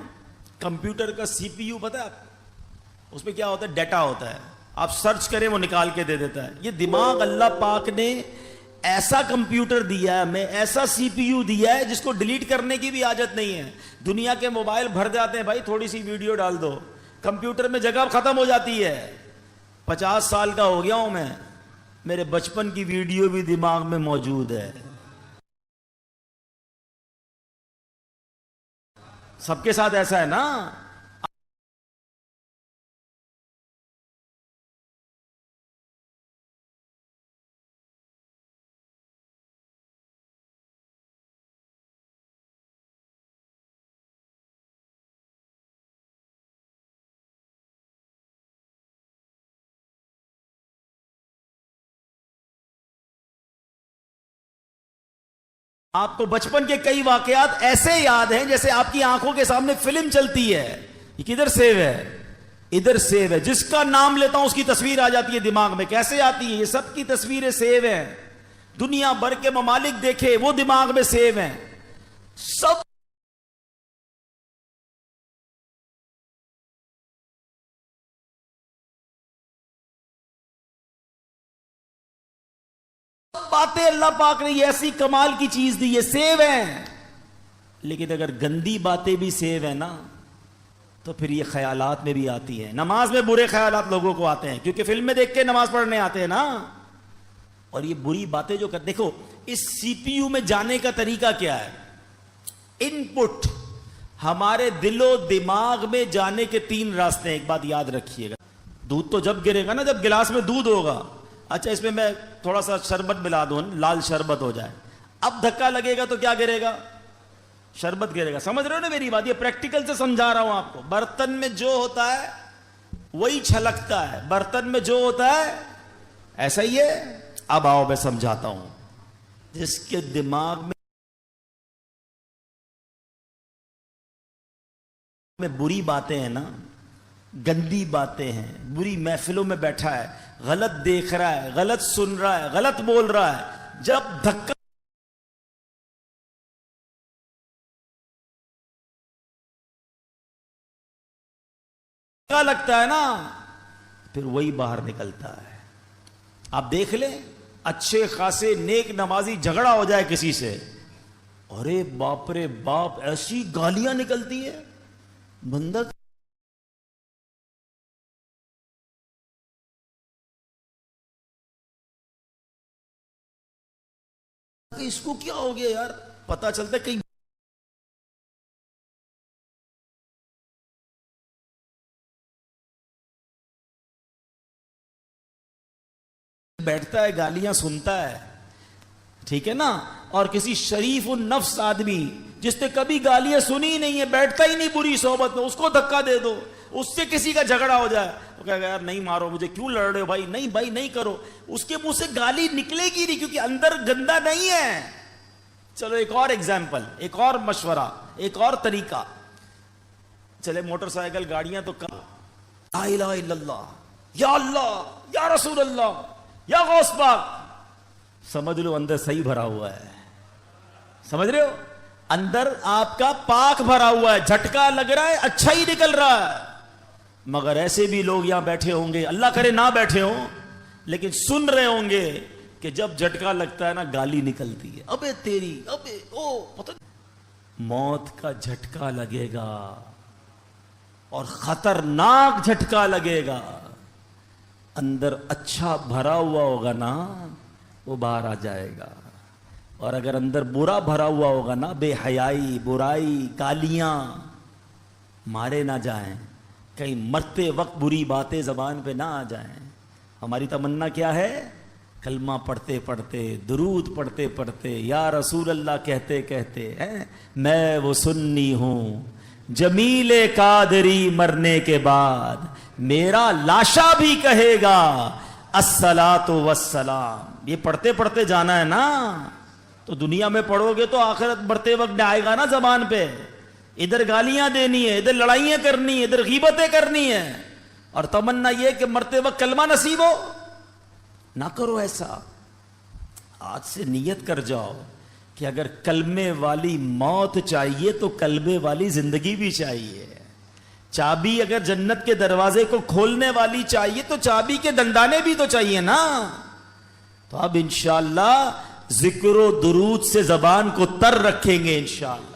کمپیوٹر کا سی پی یو پتہ ہے آپ، اس میں کیا ہوتا ہے، ڈیٹا ہوتا ہے، آپ سرچ کریں وہ نکال کے دے دیتا ہے۔ یہ دماغ اللہ پاک نے ایسا کمپیوٹر دیا ہے، ہمیں ایسا سی پی یو دیا ہے جس کو ڈیلیٹ کرنے کی بھی حاجت نہیں ہے۔ دنیا کے موبائل بھر جاتے ہیں، بھائی تھوڑی سی ویڈیو ڈال دو، کمپیوٹر میں جگہ ختم ہو جاتی ہے۔ 50 سال کا ہو گیا ہوں میں، میرے بچپن کی ویڈیو بھی دماغ میں موجود ہے۔ سب کے ساتھ ایسا ہے نا؟ آپ کو بچپن کے کئی واقعات ایسے یاد ہیں جیسے آپ کی آنکھوں کے سامنے فلم چلتی ہے۔ یہ کدھر سیو ہے؟ ادھر سیو ہے. جس کا نام لیتا ہوں اس کی تصویر آ جاتی ہے دماغ میں. کیسے آتی ہے؟ یہ سب کی تصویریں سیو ہیں. دنیا بھر کے ممالک دیکھے وہ دماغ میں سیو ہیں. سب باتیں اللہ پاک نے یہ ایسی کمال کی چیز دی, یہ سیو ہیں. لیکن اگر گندی باتیں بھی سیو ہیں نا تو پھر یہ خیالات میں بھی آتی ہیں. نماز میں برے خیالات لوگوں کو آتے ہیں کیونکہ فلم میں دیکھ کے نماز پڑھنے آتے ہیں نا. اور یہ بری باتیں جو دیکھو اس سی پی یو میں جانے کا طریقہ کیا ہے؟ ان پٹ ہمارے دل و دماغ میں جانے کے 3 راستے ہیں. ایک بات یاد رکھیے گا, دودھ تو جب گرے گا نا, جب گلاس میں دودھ ہوگا, اچھا اس میں میں تھوڑا سا شربت ملا دوں, لال شربت ہو جائے, اب دھکا لگے گا تو کیا گرے گا؟ شربت گرے گا. سمجھ رہے ہو نا میری بات؟ یہ پریکٹیکل سے سمجھا رہا ہوں آپ کو. برتن میں جو ہوتا ہے وہی چھلکتا ہے, برتن میں جو ہوتا ہے ایسا ہی ہے. اب آؤ میں سمجھاتا ہوں. جس کے دماغ میں بری باتیں ہیں نا, گندی باتیں ہیں, بری محفلوں میں بیٹھا ہے, غلط دیکھ رہا ہے, غلط سن رہا ہے, غلط بول رہا ہے, جب دھکا لگتا ہے نا پھر وہی باہر نکلتا ہے. آپ دیکھ لیں اچھے خاصے نیک نمازی جھگڑا ہو جائے کسی سے, ارے باپ رے باپ ایسی گالیاں نکلتی ہے, بندہ اس کو کیا ہو گیا یار, پتا چلتا ہے کہیں بیٹھتا ہے گالیاں سنتا ہے, ٹھیک ہے نا. اور کسی شریف النفس آدمی جس نے کبھی گالیاں سنی ہی نہیں ہے, بیٹھتا ہی نہیں بری صحبت میں, اس کو دھکا دے دو, اس سے کسی کا جھگڑا ہو جائے تو کہے گا یار نہیں مارو مجھے, کیوں لڑ رہے ہو بھائی, نہیں بھائی نہیں کرو, اس کے منہ سے گالی نکلے گی نہیں کیونکہ اندر گندا نہیں ہے. چلو ایک اور ایگزامپل, ایک اور مشورہ, ایک اور طریقہ. چلے موٹر سائیکل گاڑیاں تو کم, لا الہ الا اللہ یا رسول اللہ یا غوث پاک, سمجھ لو اندر صحیح بھرا ہوا ہے. سمجھ رہے ہو؟ اندر آپ کا پاک بھرا ہوا ہے, جھٹکا لگ رہا ہے, اچھا ہی نکل رہا ہے. مگر ایسے بھی لوگ یہاں بیٹھے ہوں گے, اللہ کرے نہ بیٹھے ہوں, لیکن سن رہے ہوں گے کہ جب جھٹکا لگتا ہے نا گالی نکلتی ہے, ابے تیری, ابے او, پتہ موت کا جھٹکا لگے گا اور خطرناک جھٹکا لگے گا. اندر اچھا بھرا ہوا ہوگا نا وہ باہر آ جائے گا, اور اگر اندر برا بھرا ہوا ہوگا نا, بے حیائی, برائی, گالیاں, مارے نہ جائیں, کہیں مرتے وقت بری باتیں زبان پہ نہ آ جائیں. ہماری تمنا کیا ہے؟ کلمہ پڑھتے پڑھتے, درود پڑھتے پڑھتے, یا رسول اللہ کہتے کہتے میں وہ سنی ہوں جمیل قادری مرنے کے بعد میرا لاشا بھی کہے گا الصلاۃ والسلام. یہ پڑھتے پڑھتے جانا ہے نا, تو دنیا میں پڑھو گے تو آخرت مرتے وقت آئے گا نا زبان پہ. ادھر گالیاں دینی ہے, ادھر لڑائیاں کرنی ہے, ادھر غیبتیں کرنی ہے, اور تمنا یہ کہ مرتے وقت کلمہ نصیب ہو. نہ کرو ایسا. آج سے نیت کر جاؤ کہ اگر کلمے والی موت چاہیے تو کلمے والی زندگی بھی چاہیے. چابی اگر جنت کے دروازے کو کھولنے والی چاہیے تو چابی کے دندانے بھی تو چاہیے نا. تو اب انشاءاللہ ذکر و درود سے زبان کو تر رکھیں گے انشاءاللہ.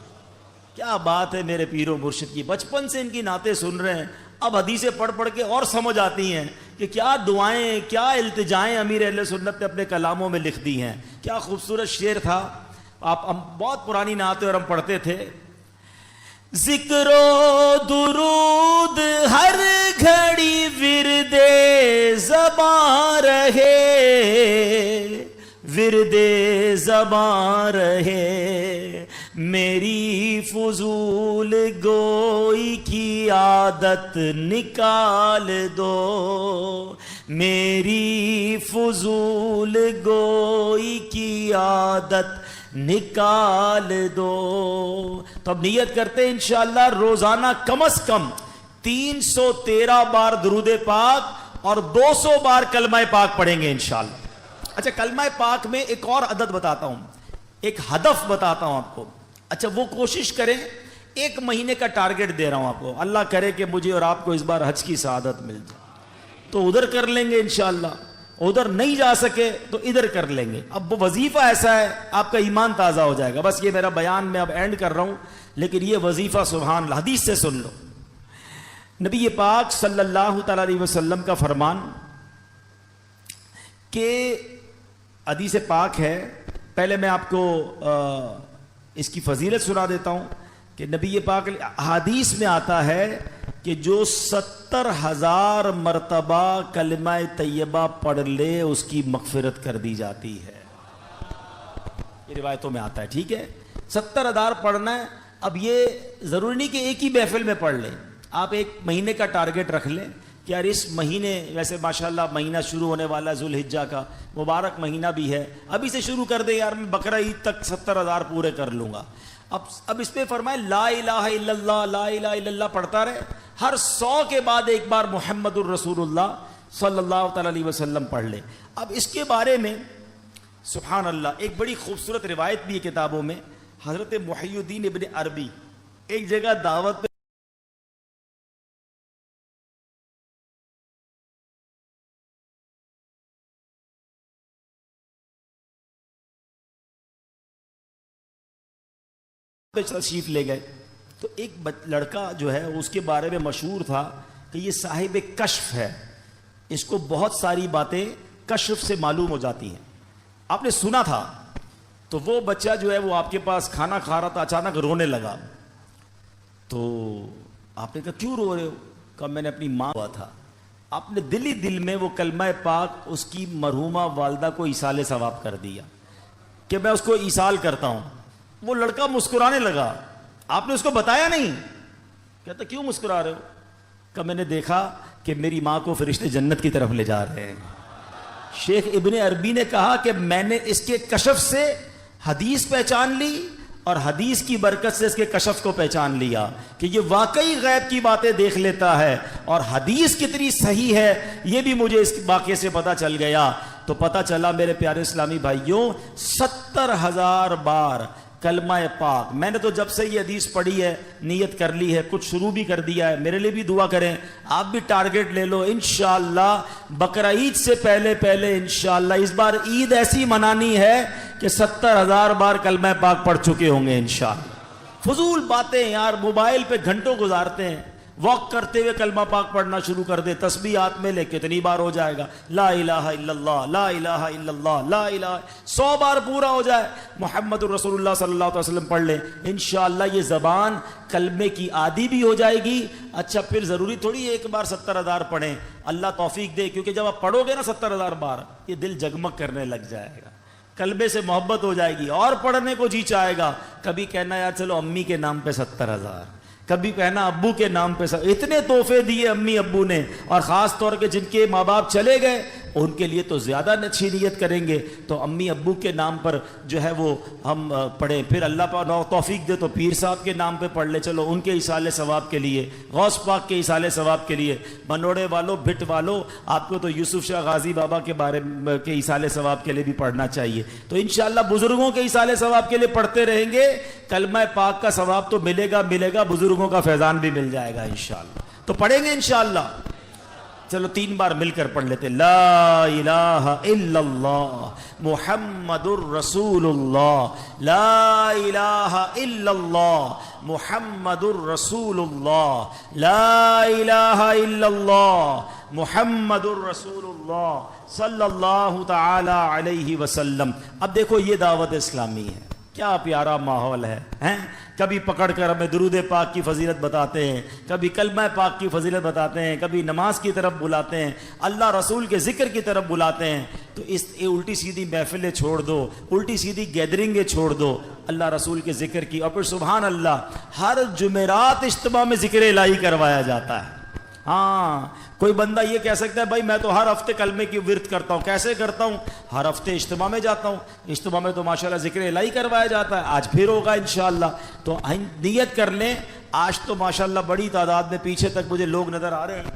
کیا بات ہے میرے پیر و مرشد کی, بچپن سے ان کی نعتیں سن رہے ہیں, اب حدیثیں پڑھ پڑھ کے اور سمجھ آتی ہیں کہ کیا دعائیں, کیا التجائیں امیر اہل سنت نے اپنے کلاموں میں لکھ دی ہیں. کیا خوبصورت شعر تھا. ہم بہت پرانی نعتیں اور ہم پڑھتے تھے. ذکر و درود ہر گھڑی ورد زباں رہے, ورد زباں رہے, میری فضول گوئی کی عادت نکال دو, میری فضول گوئی کی عادت نکال دو. تو اب نیت کرتے ہیں انشاءاللہ روزانہ کم از کم 313 بار درود پاک اور 200 بار کلمہ پاک پڑھیں گے انشاءاللہ۔ اچھا کلمہ پاک میں ایک اور عدد بتاتا ہوں، ایک ہدف بتاتا ہوں آپ کو۔ اچھا وہ کوشش کریں، 1 مہینے کا ٹارگٹ دے رہا ہوں آپ کو، اللہ کرے کہ مجھے اور آپ کو اس بار حج کی سعادت مل جائے تو ادھر کر لیں گے انشاءاللہ، ادھر نہیں جا سکے تو ادھر کر لیں گے۔ اب وہ وظیفہ ایسا ہے آپ کا ایمان تازہ ہو جائے گا۔ بس یہ میرا بیان میں اب اینڈ کر رہا ہوں، لیکن یہ وظیفہ سبحان اللہ حدیث سے سن لو۔ نبی پاک صلی اللہ تعالی علیہ وسلم کا فرمان کہ حدیث پاک ہے، پہلے میں آپ کو اس کی فضیلت سنا دیتا ہوں کہ نبی پاک حدیث میں آتا ہے کہ جو 70,000 مرتبہ کلمہ طیبہ پڑھ لے اس کی مغفرت کر دی جاتی ہے، یہ روایتوں میں آتا ہے، ٹھیک ہے۔ 70,000 پڑھنا ہے۔ اب یہ ضروری نہیں کہ ایک ہی محفل میں پڑھ لیں، آپ 1 مہینے کا ٹارگٹ رکھ لیں کہ یار اس مہینے، ویسے ماشاءاللہ مہینہ شروع ہونے والا ذو الحجہ کا مبارک مہینہ بھی ہے، ابھی سے شروع کر دیں یار میں بقرہ عید تک 70,000 پورے کر لوں گا۔ اب اس پہ فرمائے لا الہ الا اللہ، لا الہ الا اللہ پڑھتا رہے، ہر 100 کے بعد ایک بار محمد الرسول اللہ صلی اللہ تعالی علیہ وسلم پڑھ لے۔ اب اس کے بارے میں سبحان اللہ ایک بڑی خوبصورت روایت بھی ہے کتابوں میں۔ حضرت محی الدین ابن عربی ایک جگہ دعوت پہ تشریف لے گئے تو ایک لڑکا جو ہے اس کے بارے میں مشہور تھا کہ یہ صاحب کشف ہے، اس کو بہت ساری باتیں کشف سے معلوم ہو جاتی ہیں، آپ نے سنا تھا۔ تو وہ بچہ جو ہے وہ آپ کے پاس کھانا کھا رہا تھا، اچانک رونے لگا، تو آپ نے کہا کیوں رو رہے ہو؟ کہا میں نے اپنی ماں ہوا تھا۔ آپ نے دل ہی دل میں وہ کلمہ پاک اس کی مرحومہ والدہ کو ایصال ثواب کر دیا کہ میں اس کو ایصال کرتا ہوں۔ وہ لڑکا مسکرانے لگا، آپ نے اس کو بتایا نہیں؟ کہتا کیوں مسکرا رہے ہو؟ کہ میں نے دیکھا کہ میری ماں کو فرشتے جنت کی طرف لے جا رہے ہیں۔ شیخ ابن عربی نے کہا کہ میں نے اس کے کشف سے حدیث پہچان لی اور حدیث کی برکت سے اس کے کشف کو پہچان لیا کہ یہ واقعی غیب کی باتیں دیکھ لیتا ہے، اور حدیث کتنی صحیح ہے یہ بھی مجھے اس واقعے سے پتہ چل گیا۔ تو پتہ چلا میرے پیارے اسلامی بھائیوں 70,000 بار کلمہ پاک۔ میں نے تو جب سے یہ حدیث پڑھی ہے نیت کر لی ہے، کچھ شروع بھی کر دیا ہے، میرے لیے بھی دعا کریں، آپ بھی ٹارگٹ لے لو انشاءاللہ بقرہ عید سے پہلے انشاءاللہ اس بار عید ایسی منانی ہے کہ 70,000 بار کلمہ پاک پڑھ چکے ہوں گے انشاءاللہ۔ فضول باتیں یار، موبائل پہ گھنٹوں گزارتے ہیں، واک کرتے ہوئے کلمہ پاک پڑھنا شروع کر دے، تسبیح ہاتھ میں لے کتنی بار ہو جائے گا، لا الہ الا اللہ، لا الہ الا اللہ، لا الہ، 100 بار پورا ہو جائے، محمد الرسول اللہ صلی اللہ علیہ وسلم پڑھ لیں، انشاءاللہ یہ زبان کلمے کی عادی بھی ہو جائے گی۔ اچھا پھر ضروری تھوڑی ایک بار 70,000 پڑھیں، اللہ توفیق دے، کیونکہ جب آپ پڑھو گے نا 70,000 بار یہ دل جگمگ کرنے لگ جائے گا، کلمے سے محبت ہو جائے گی اور پڑھنے کو جی چاہے گا۔ کبھی کہنا یار چلو امی کے نام پہ 70,000، کبھی کہنا ابو کے نام پہ، اتنے تحفے دیے امی ابو نے، اور خاص طور کے جن کے ماں باپ چلے گئے ان کے لیے تو زیادہ اچھی نیت کریں گے، تو امی ابو کے نام پر جو ہے وہ ہم پڑھیں، پھر اللہ پاک توفیق دے تو پیر صاحب کے نام پہ پڑھ لیں، چلو ان کے ایصال ثواب کے لیے، غوث پاک کے ایصال ثواب کے لیے، منوڑے والوں بھٹ والوں آپ کو تو یوسف شاہ غازی بابا کے بارے کے ایصال ثواب کے لیے بھی پڑھنا چاہیے۔ تو انشاءاللہ بزرگوں کے ایصال ثواب کے لیے پڑھتے رہیں گے، کلمہ پاک کا ثواب تو ملے گا، بزرگوں کا فیضان بھی مل جائے گا انشاءاللہ۔ تو پڑھیں گے انشاءاللہ، چلو 3 بار مل کر پڑھ لیتے، لا الہ الا اللہ محمد الرسول اللہ، لا الہ الا اللہ محمد الرسول اللہ، لا الہ الا اللہ محمد الرسول اللہ صلی اللہ تعالی علیہ وسلم۔ اب دیکھو یہ دعوت اسلامی ہے، کیا پیارا ماحول ہے، کبھی پکڑ کر ہمیں درود پاک کی فضیلت بتاتے ہیں، کبھی کلمہ پاک کی فضیلت بتاتے ہیں، کبھی نماز کی طرف بلاتے ہیں، اللہ رسول کے ذکر کی طرف بلاتے ہیں۔ تو اس الٹی سیدھی محفلیں چھوڑ دو، الٹی سیدھی گیدرنگیں چھوڑ دو، اللہ رسول کے ذکر کی۔ اور پھر سبحان اللہ ہر جمعرات اجتماع میں ذکر الہی کروایا جاتا ہے۔ ہاں کوئی بندہ یہ کہہ سکتا ہے بھائی میں تو ہر ہفتے کلمے کی ورد کرتا ہوں، کیسے کرتا ہوں؟ ہر ہفتے اجتماع میں جاتا ہوں، اجتماع میں تو ماشاءاللہ ذکر الہی کروایا جاتا ہے، آج پھر ہوگا انشاءاللہ۔ تو نیت کر لیں آج تو ماشاءاللہ بڑی تعداد میں پیچھے تک مجھے لوگ نظر آ رہے ہیں،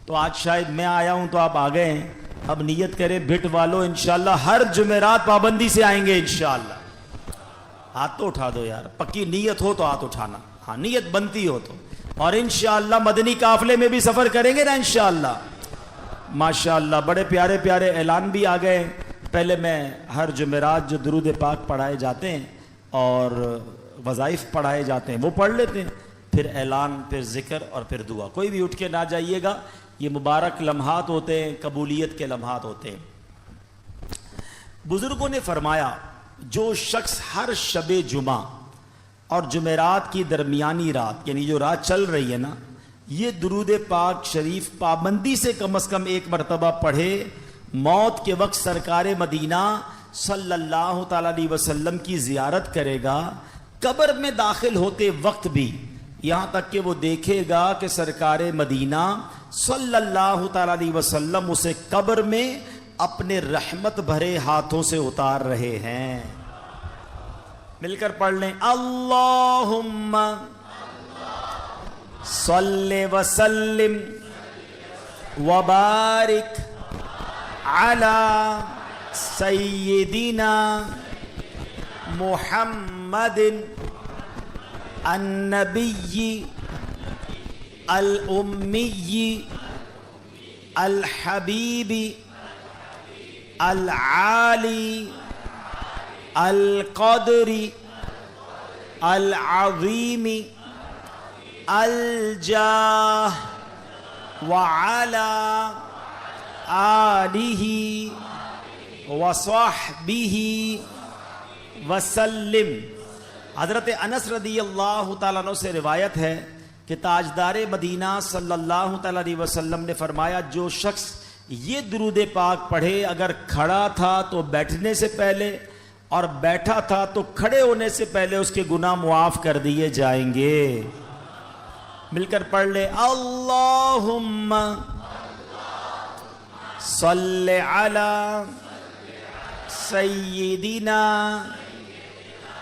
تو آج شاید میں آیا ہوں تو آپ آ گئے ہیں. اب نیت کریں بھٹ والوں انشاءاللہ ہر جمعرات پابندی سے آئیں گے انشاءاللہ. ہاتھ تو اٹھا دو یار، پکی نیت ہو تو ہاتھ اٹھانا، ہاں نیت بنتی ہو تو. اور انشاءاللہ مدنی قافلے میں بھی سفر کریں گے نا انشاءاللہ. ماشاءاللہ بڑے پیارے پیارے اعلان بھی آ گئے. پہلے میں ہر جمعرات جو درود پاک پڑھائے جاتے ہیں اور وظائف پڑھائے جاتے ہیں وہ پڑھ لیتے ہیں، پھر اعلان، پھر ذکر اور پھر دعا. کوئی بھی اٹھ کے نہ جائیے گا، یہ مبارک لمحات ہوتے ہیں، قبولیت کے لمحات ہوتے ہیں. بزرگوں نے فرمایا جو شخص ہر شب جمعہ اور جمعرات کی درمیانی رات، یعنی جو رات چل رہی ہے نا، یہ درود پاک شریف پابندی سے کم از کم ایک مرتبہ پڑھے، موت کے وقت سرکار مدینہ صلی اللہ تعالی علیہ وسلم کی زیارت کرے گا. قبر میں داخل ہوتے وقت بھی یہاں تک کہ وہ دیکھے گا کہ سرکار مدینہ صلی اللہ تعالی علیہ وسلم اسے قبر میں اپنے رحمت بھرے ہاتھوں سے اتار رہے ہیں. مل کر پڑھ لیں، اللہم صلی وسلم وبارک علی سیدنا محمد النبی الامی الحبیب العالی القدر العظیم الجاہ وعلی آلہ وصحبہ وسلم. حضرت انس رضی اللہ تعالیٰ عنہ سے روایت ہے کہ تاجدار مدینہ صلی اللہ تعالیٰ علیہ وسلم نے فرمایا جو شخص یہ درود پاک پڑھے، اگر کھڑا تھا تو بیٹھنے سے پہلے اور بیٹھا تھا تو کھڑے ہونے سے پہلے اس کے گناہ معاف کر دیے جائیں گے. مل کر پڑھ لے، اللہم صلی علی سیدنا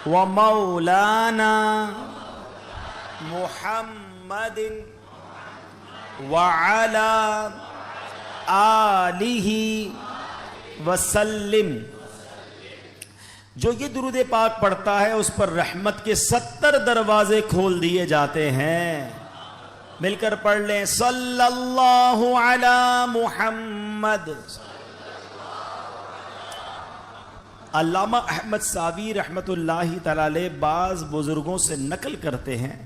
و مولانا محمد وعلی آلہ وسلم. جو یہ درود پاک پڑھتا ہے اس پر رحمت کے 70 دروازے کھول دیے جاتے ہیں. مل کر پڑھ لیں، صلی اللہ علی محمد. علامہ احمد ساوی رحمت اللہ تعالی علیہ بعض بزرگوں سے نقل کرتے ہیں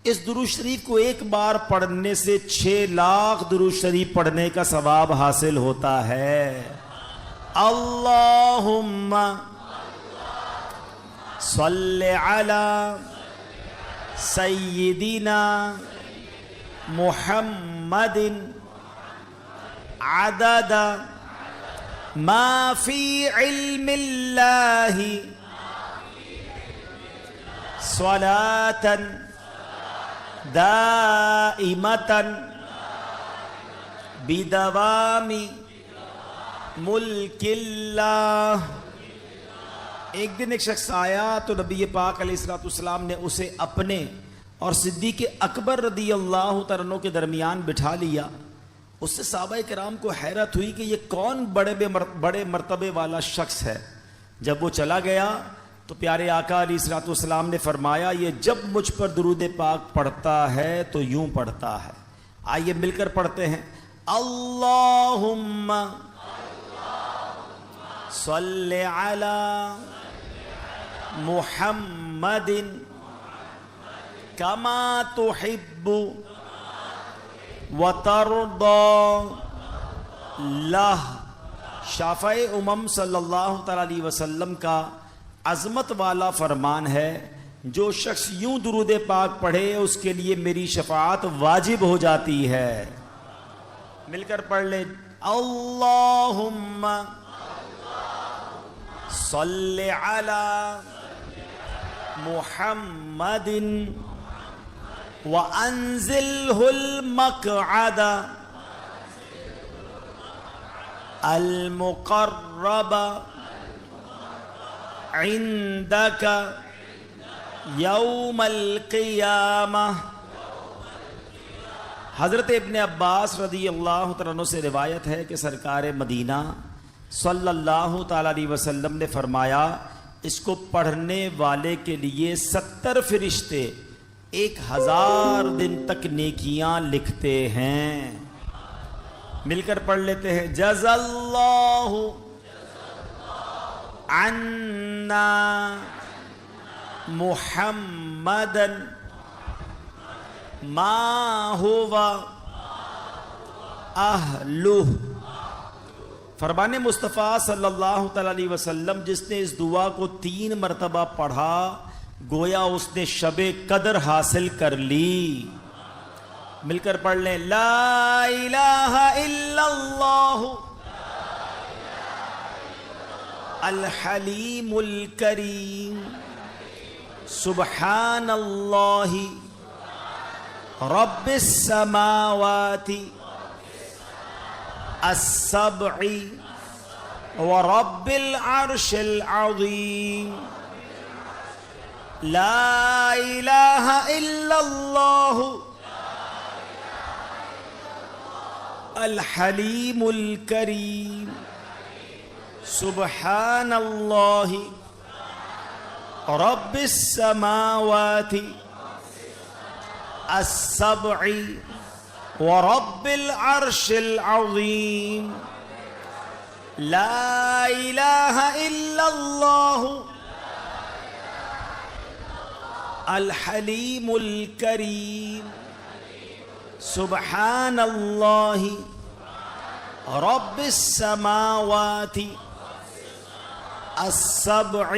اس درود شریف کو ایک بار پڑھنے سے 6 لاکھ درود شریف پڑھنے کا ثواب حاصل ہوتا ہے. اللہم صلی علی سیدنا محمد عدد ما فی علم اللہ صلاة دائمة بدوام ملک اللہ. ایک دن ایک شخص آیا تو نبی پاک علیہ السلام نے اسے اپنے اور صدیق اکبر رضی اللہ تعالیٰ عنہ کے درمیان بٹھا لیا. اس سے صحابہ کرام کو حیرت ہوئی کہ یہ کون بڑے مرتبے والا شخص ہے. جب وہ چلا گیا تو پیارے آقا علیہ السلام نے فرمایا یہ جب مجھ پر درود پاک پڑھتا ہے تو یوں پڑھتا ہے. آئیے مل کر پڑھتے ہیں، اللہم صلی علی محمد کما تحب وترضى لہ. شافع امم صلی اللہ تعالی علیہ وسلم کا عظمت والا فرمان ہے، جو شخص یوں درود پاک پڑھے اس کے لیے میری شفاعت واجب ہو جاتی ہے. مل کر پڑھ لیں، اللہم صلی علی محمد وانزلہ المقعد المقرب عندک یوم القیامہ حضرت ابن عباس رضی اللہ تعالیٰ عنہ سے روایت ہے کہ سرکار مدینہ صلی اللہ تعالیٰ علیہ وسلم نے فرمایا اس کو پڑھنے والے کے لیے 70 فرشتے 1000 دن تک نیکیاں لکھتے ہیں. مل کر پڑھ لیتے ہیں. جزا اللہ عنا محمدا ما ہوا اہلہ. فرمان مصطفیٰ صلی اللہ تعالی علیہ وسلم جس نے اس دعا کو 3 مرتبہ پڑھا گویا اس نے شب قدر حاصل کر لی. مل کر پڑھ لیں. لا الہ الا اللہ الحلیم الکریم سبحان اللہ رب السماوات السبع ورب العرش العظیم لا الہ الا اللہ الحلیم الکریم سبحان اللہ رب السماوات السبع ورب العرش العظیم لا الہ الا اللہ الحلیم الکریم سبحان اللہ رب السماوات السبع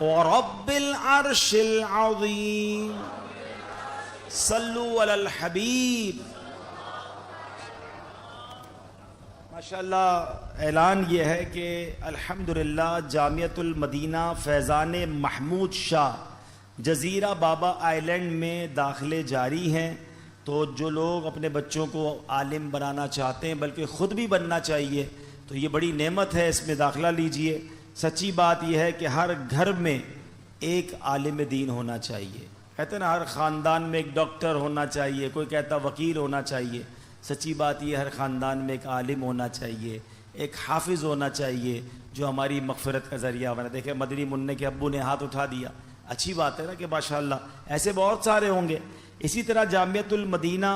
ورب العرش العظیم. صلو علی الحبیب. ماشاءاللہ اعلان یہ ہے کہ الحمدللہ جامعۃ المدینہ فیضان محمود شاہ جزیرہ بابا آئی لینڈ میں داخلے جاری ہیں. تو جو لوگ اپنے بچوں کو عالم بنانا چاہتے ہیں بلکہ خود بھی بننا چاہیے تو یہ بڑی نعمت ہے, اس میں داخلہ لیجئے. سچی بات یہ ہے کہ ہر گھر میں ایک عالم دین ہونا چاہیے. کہتے ہیں نا ہر خاندان میں ایک ڈاکٹر ہونا چاہیے, کوئی کہتا وکیل ہونا چاہیے. سچی بات یہ ہر خاندان میں ایک عالم ہونا چاہیے, ایک حافظ ہونا چاہیے جو ہماری مغفرت کا ذریعہ بنے. دیکھیں مدنی منع کے ابو نے ہاتھ اٹھا دیا, اچھی بات ہے نا کہ ماشاءاللہ ایسے بہت سارے ہوں گے. اسی طرح جامعۃ المدینہ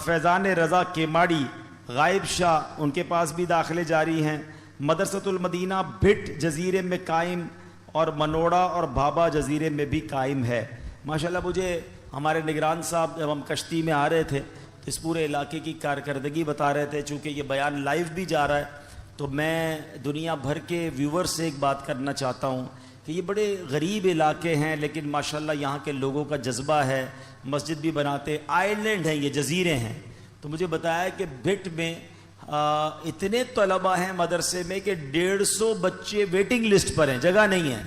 فیضان رضا کیماڑی غائب شاہ ان کے پاس بھی داخلے جاری ہیں. مدرسۃ المدینہ بھٹ جزیرے میں قائم اور منوڑا اور بھابا جزیرے میں بھی قائم ہے. ماشاءاللہ مجھے ہمارے نگران صاحب جب ہم کشتی میں آ رہے تھے تو اس پورے علاقے کی کارکردگی بتا رہے تھے. چونکہ یہ بیان لائیو بھی جا رہا ہے تو میں دنیا بھر کے ویور سے ایک بات کرنا چاہتا ہوں کہ یہ بڑے غریب علاقے ہیں لیکن ماشاءاللہ یہاں کے لوگوں کا جذبہ ہے, مسجد بھی بناتے. آئی لینڈ ہیں, یہ جزیرے ہیں. تو مجھے بتایا کہ بھٹ میں اتنے طلباء ہیں مدرسے میں کہ 150 بچے ویٹنگ لسٹ پر ہیں, جگہ نہیں ہے.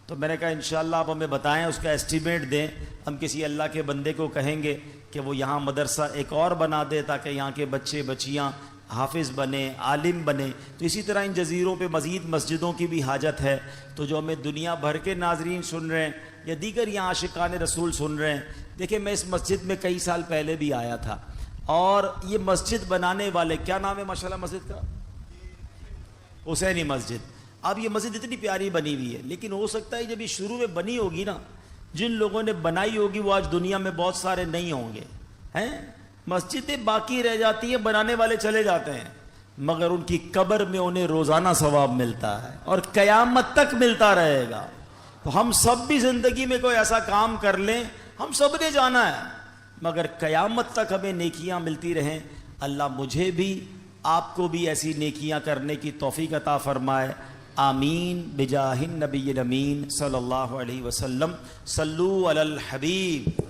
تو میں نے کہا انشاءاللہ آپ ہمیں بتائیں, اس کا ایسٹیمیٹ دیں. ہم کسی اللہ کے بندے کو کہیں گے کہ وہ یہاں مدرسہ ایک اور بنا دے تاکہ یہاں کے بچے بچیاں حافظ بنے, عالم بنے. تو اسی طرح ان جزیروں پہ مزید مسجدوں کی بھی حاجت ہے. تو جو ہمیں دنیا بھر کے ناظرین سن رہے ہیں یا دیگر یہاں عاشقان رسول سن رہے ہیں, دیکھیں میں اس مسجد میں کئی سال پہلے بھی آیا تھا اور یہ مسجد بنانے والے, کیا نام ہے ماشاءاللہ مسجد کا؟ حسینی مسجد. اب یہ مسجد اتنی پیاری بنی ہوئی ہے لیکن ہو سکتا ہے جب یہ شروع میں بنی ہوگی نا, جن لوگوں نے بنائی ہوگی وہ آج دنیا میں بہت سارے نہیں ہوں گے. ہیں مسجدیں باقی رہ جاتی ہیں, بنانے والے چلے جاتے ہیں, مگر ان کی قبر میں انہیں روزانہ ثواب ملتا ہے اور قیامت تک ملتا رہے گا. تو ہم سب بھی زندگی میں کوئی ایسا کام کر لیں, ہم سب نے جانا ہے مگر قیامت تک ہمیں نیکیاں ملتی رہیں. اللہ مجھے بھی آپ کو بھی ایسی نیکیاں کرنے کی توفیق عطا فرمائے. آمین بجاہ النبی الامین صلی اللہ علیہ وسلم. صلو علی الحبیب.